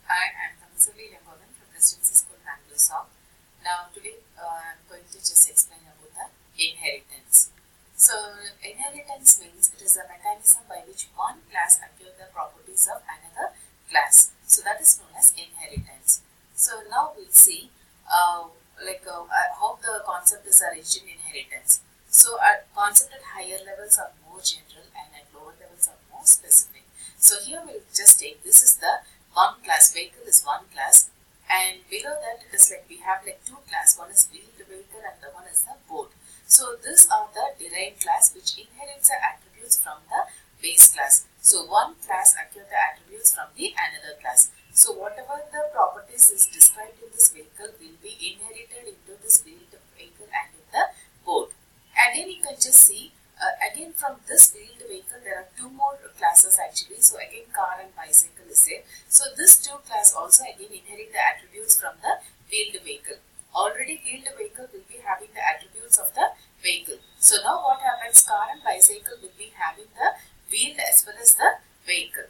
Hi, I'm Thamsuli Lembogan from Presidency School, Bangalore South. Now, today I'm going to just explain about the inheritance. So, inheritance means it is a mechanism by which one class acquires the properties of another class. So, that is known as inheritance. So, now we'll see how the concept is arranged in inheritance. So, our concept at higher levels are more general and at lower levels are more specific. So, here we'll just take this is the one class. Vehicle is one class, and below that it is like we have like two class. One is wheeled vehicle and the one is the boat. So these are the derived class which inherits the attributes from the base class. So one class acquires the attributes from the another class. So whatever the properties is described in this vehicle will be inherited into this wheeled vehicle and in the boat. And then you can just see again from this wheeled vehicle there are two more classes actually. So again car and bicycle is there. So this two class also again inherit the attributes from the wheeled vehicle. Already wheeled vehicle will be having the attributes of the vehicle. So now what happens, car and bicycle will be having the wheeled as well as the vehicle.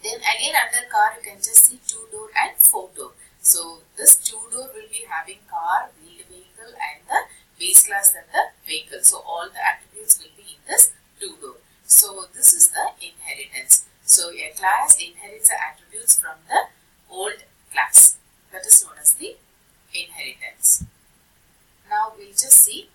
Then again under car you can just see two-door and four-door. So this two-door will be having car, wheeled vehicle and the base class and the vehicle. So all the attributes will be in this two-door. So this is the inheritance. So a class inherits the attributes from the old class. That is known as the inheritance. Now we'll just see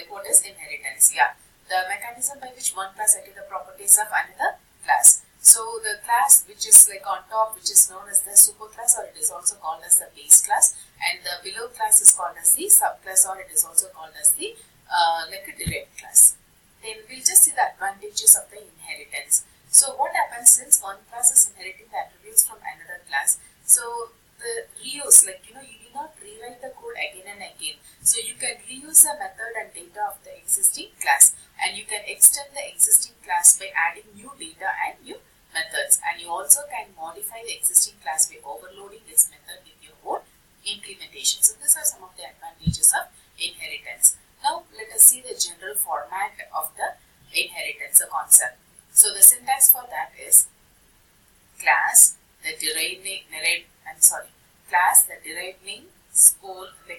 what is inheritance. Yeah, the mechanism by which one class acquires the properties of another class. So the class which is like on top, which is known as the superclass, or it is also called as the base class, and the below class is called as the subclass, or it is also called as the like a derived class. Then we'll just see the advantages of the inheritance. So what happens since one class is inheriting the attributes from another class? So the reuse, like you need not rewrite the code again and again. So you can reuse the method and data of the existing class, and you can extend the existing class by adding new data and new methods, and you also can modify the existing class by overloading this method with your own implementation. So these are some of the advantages of inheritance. Now let us see the general format of the inheritance, the concept. So the syntax for that is class, the derived name, class, the derived name,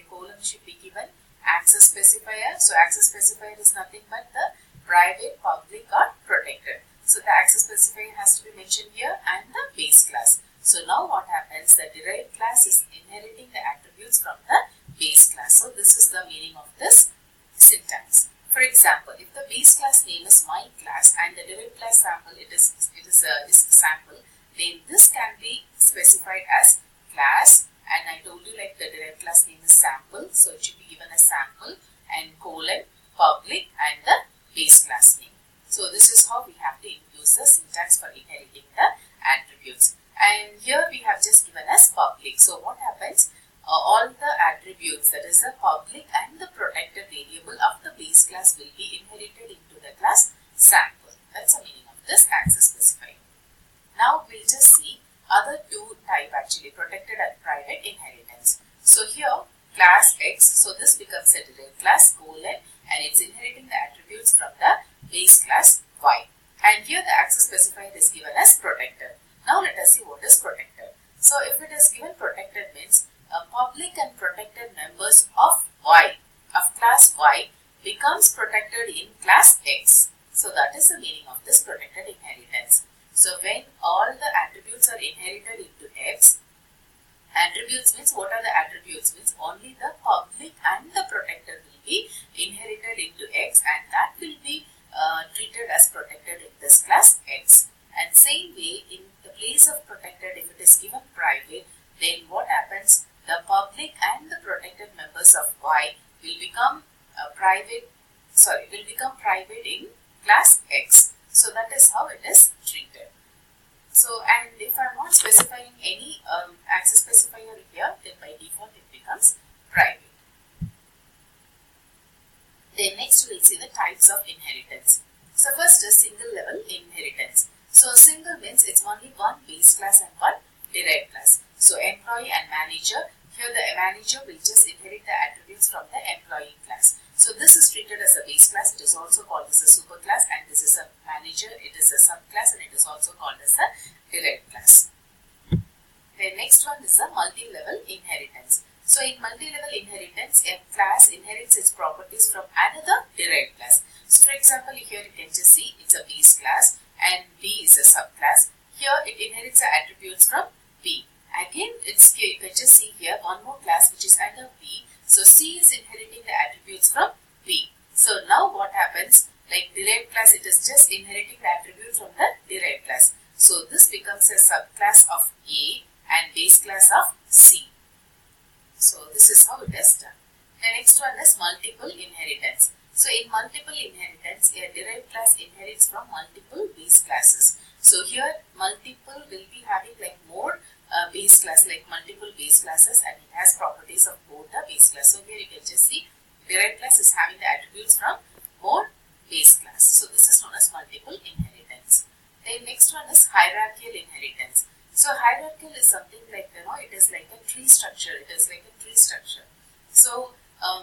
colon should be given, access specifier. So access specifier is nothing but the private, public or protected. So the access specifier has to be mentioned here and the base class. So now what happens, the derived class is inheriting the attributes from the base class. So this is the meaning of this syntax. For example, if the base class name is my class and the derived class sample is sample, then this can be specified as class, and I told you like the derived class name is sample, so it should be given as sample and colon, public and the base class name. So this is how we have to use the syntax for inheriting the attributes. And here we have just given as public. So what happens? All the attributes, that is the public and the protected variable of the base class, will be inherited into the class sample. That's the meaning of this access specifier. Now we'll just see other two type actually, protected and private inheritance. So here class X, so this becomes a derived class colon, and it's inheriting the attributes from the base class Y. And here the access specifier is given as protected. Now let us see what is protected. So if it is given protected means public and protected members of Y, of class Y, becomes protected in class X. So that is the meaning of this protected inheritance. So when all the attributes are inherited into X, attributes means what are the attributes means only the public and the protected will be inherited into X, and that will be treated as protected in this class X. And same way in the place of protected, if it is given private, then what happens? The public and the protected members of Y will become private in class X. So that is how it is treated. So, and if I am not specifying any access specifier here, then by default it becomes private. Then next we will see the types of inheritance. So first is single level inheritance. So single means it's only one base class and one derived class. So employee and manager, here the manager will just inherit the attributes from the employee class. So this is treated as a base class, it is also called as a superclass, and this is a manager, it is a subclass, and it is also called as a derived class. Then next one is the multi-level inheritance. So in multi-level inheritance, a class inherits its properties from another derived class. So for example, here you can just see it's a base class and B is a subclass. Here it inherits the attributes from B. Again, you can just see here one more class which is under B. So C is inheriting the attributes from B. So now what happens? Like derived class, it is just inheriting the attribute from the derived class. So this becomes a subclass of A and base class of C. So this is how it is done. The next one is multiple inheritance. So in multiple inheritance, a derived class inherits from multiple base classes. So here multiple will be having like more base class, like multiple base classes, and it has properties of both the base class. So here you can just see derived class is having the attributes from more base class. So this is known as multiple inheritance. The next one is hierarchical inheritance. So hierarchical is something like, it is like a tree structure. It is like a tree structure. So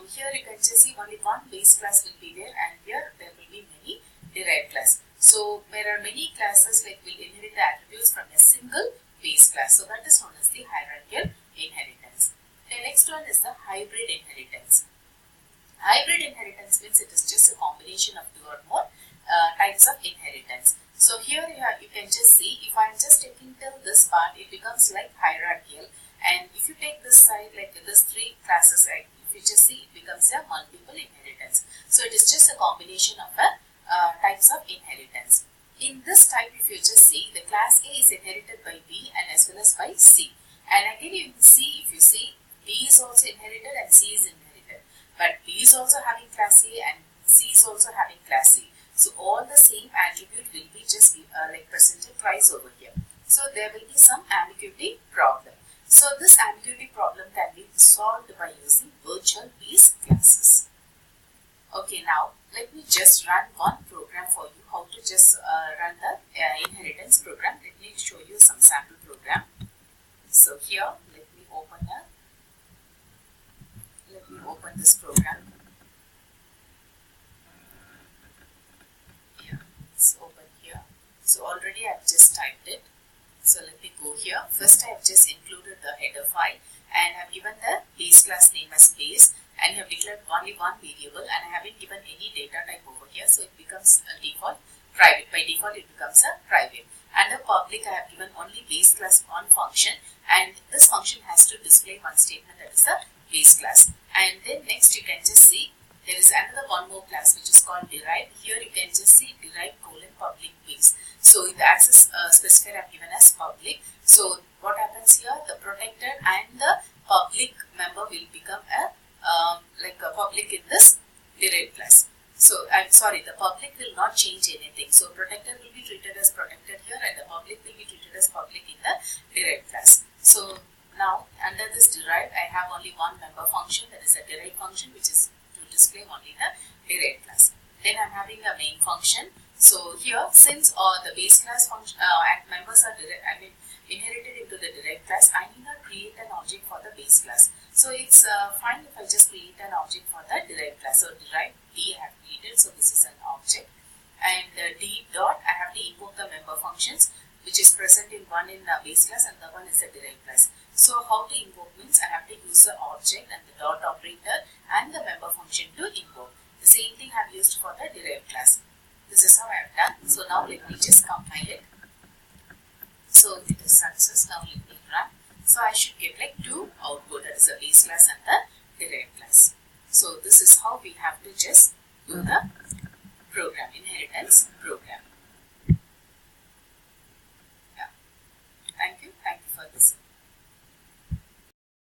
here you can just see only one base class will be there, and here there will be many derived class. So there are many classes like will inherit the attributes from a single base class. So that is known as the hierarchical inheritance. The next one is the hybrid inheritance. Hybrid inheritance means it is just a combination of two or more types of inheritance. So here you can just see, if I am just taking till this part, it becomes like hierarchical, and if you take this side, like this three classes, like if you just see, it becomes a multiple inheritance. So it is just a combination of types of inheritance. In this type, if you just see, the class A is inherited by B and as well as by C. And again you can see, if you see, B is also inherited and C is inherited. But B is also having class A and C is also having class A. So all the same attribute will be just like presented twice over here. So there will be some ambiguity problem. So this ambiguity problem can be solved by using virtual base classes. Okay, now let me just run one program for you, how to just run the inheritance program. Let me show you some sample program. So here, let me open this program. Yeah, it's open here. So already I've just typed it. So let me go here. First I have just included the header file and have given the base class name as base, and have declared only one variable, and I haven't given any data type over here, so it becomes a default private. By default it becomes a private. Under public I have given only base class one function, and this function has to display one statement, that is the base class. And then next you can just see there is another one more class which is called derived. Here you can just see derived public base. So in the access specifier I have given as public. So what happens here, the protected and the public member will become a public in this derived class. So I'm sorry, the public will not change anything. So protected will be treated as protected here, and the public will be treated as public in the derived class. So now under this derived, I have only one member function, that is a derived function, which is to display only the derived class. Then I'm having a main function. So here, since the base class function members are inherited into the derived class, I need not create an object for the base class. So it's fine if I just create an object for the derived class. So derived D I have created, so this is an object, and D dot I have to invoke the member functions, which is present in one in the base class and the one is a derived class. So how to invoke means I have to use the object and the dot operator and the member function to invoke. The same thing I have used for the derived class. This is how I have done. So now let me just compile it. So it is success. Now let me run. So I should get like two output, that is the base class and the derived class. So this is how we have to just do the program, inheritance program.